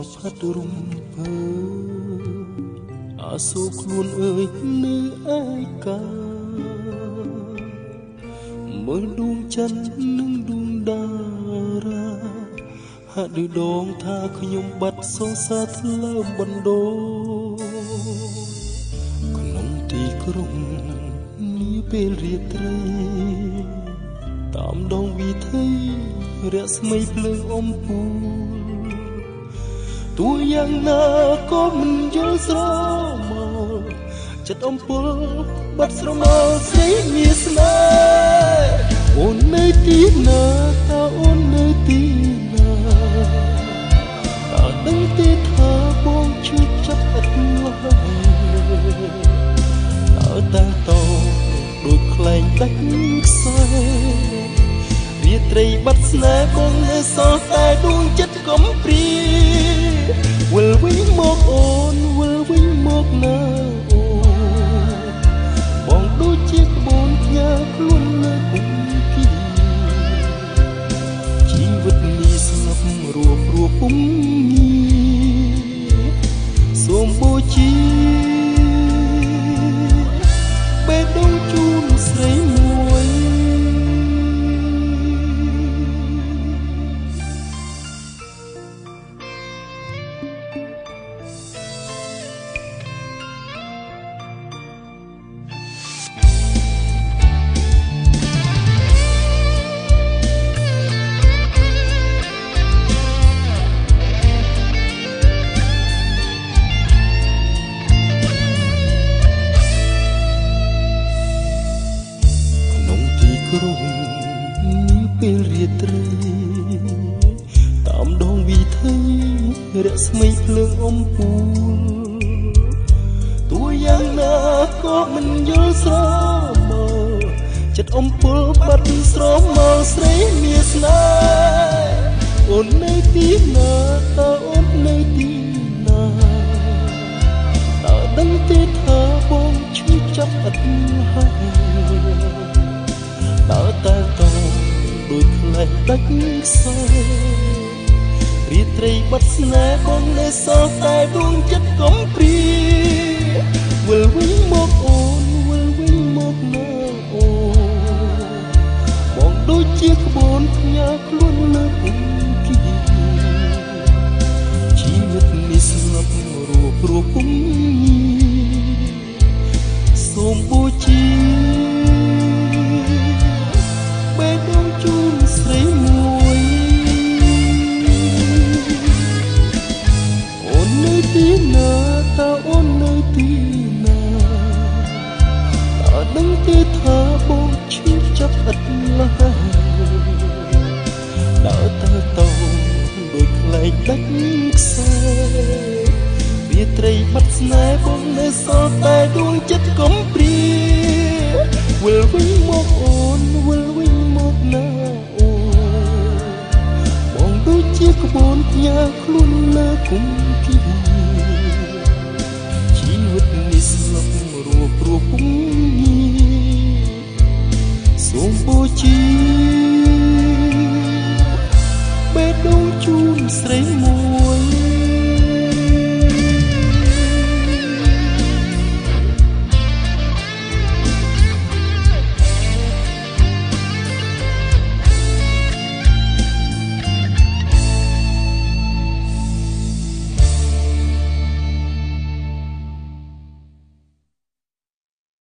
ល់ផាត់រំភើអាសូរខ្លួនអើយនៅឯកាមើលដួងច័ន្ទនិងដួងតារាហាក់ដូចដងថាខ្ញុំបាត់សងសាធ្លើបណ្ដូក្នុងទីក្រុងនាពេលរាត្រីតាមដងវិថីរស្មីភ្លើងអំពូលទោះយ៉ាងណាក៏មិនយល់ស្រមោលចិត្តអំពើបាត់ស្រមោលស្រីមានស្នេហ៍អូននៅទីណាតើអូននៅទីណាតើដឹងទេថាបងឈឺចាប់ឥតឡើយតើតាតោដូចខ្លែងដាច់ខ្សែរាត្រីបាត់ស្នេហ៍បងនៅសល់តែដួងចិត្តកំព្រាវិលវិញមកអូនវិលវិញមកណាអូបងដូចជាក្បូនផ្ញើខ្លួននៅគុំគីជីវិតនេះស្លាប់រួបរួពុំសូមបូជាបេះដូងជូនស្រីមួយក្រុងនាពេលរាត្រីតាមដងវិថីរស្មីភ្លើងអំពូលទោះយ៉ាងណាក៏មិនយល់ស្រមោលចិត្តអំពើបាត់ស្រមោលស្រីមានស្នេហ៍អូននៅទីណាតើអូននៅទីណាតើដឹងទេថាបងឈឺចាប់ឥតហើយតើតែតោដូចខ្លែងដាច់ខ្សែរាត្រីបាត់ស្នេហ៍បងនៅសល់តែដួងចិត្តកំព្រាវិលវិញមកអូនវិលវិញមកណាអូបងដូចជាក្បូនផ្ញើខ្លួននៅគុំគីជីវិតនេះស្លាប់រួបរួពុំសូមបូជាបេះដូងជូនស្រីមួយអូននៅទីណាតើអូននៅទីណាតើដឹងទេថាបងឈឺចាប់ឥតឡើយតើតោដូចខ្លែងដាច់ខ្សែរាត្រីបាត់ស្នេហ៍បងនៅសល់តែដួងចិត្តកំព្រាវិលវិញមកអូនវិលវិញមកណាអូបងដូចជាក្បូនផ្ញើខ្លួននៅគុំគីជីវិតនេះស្លាប់រួបរួពុំសូមបូជាបេះដូងជូនស្រីមួយ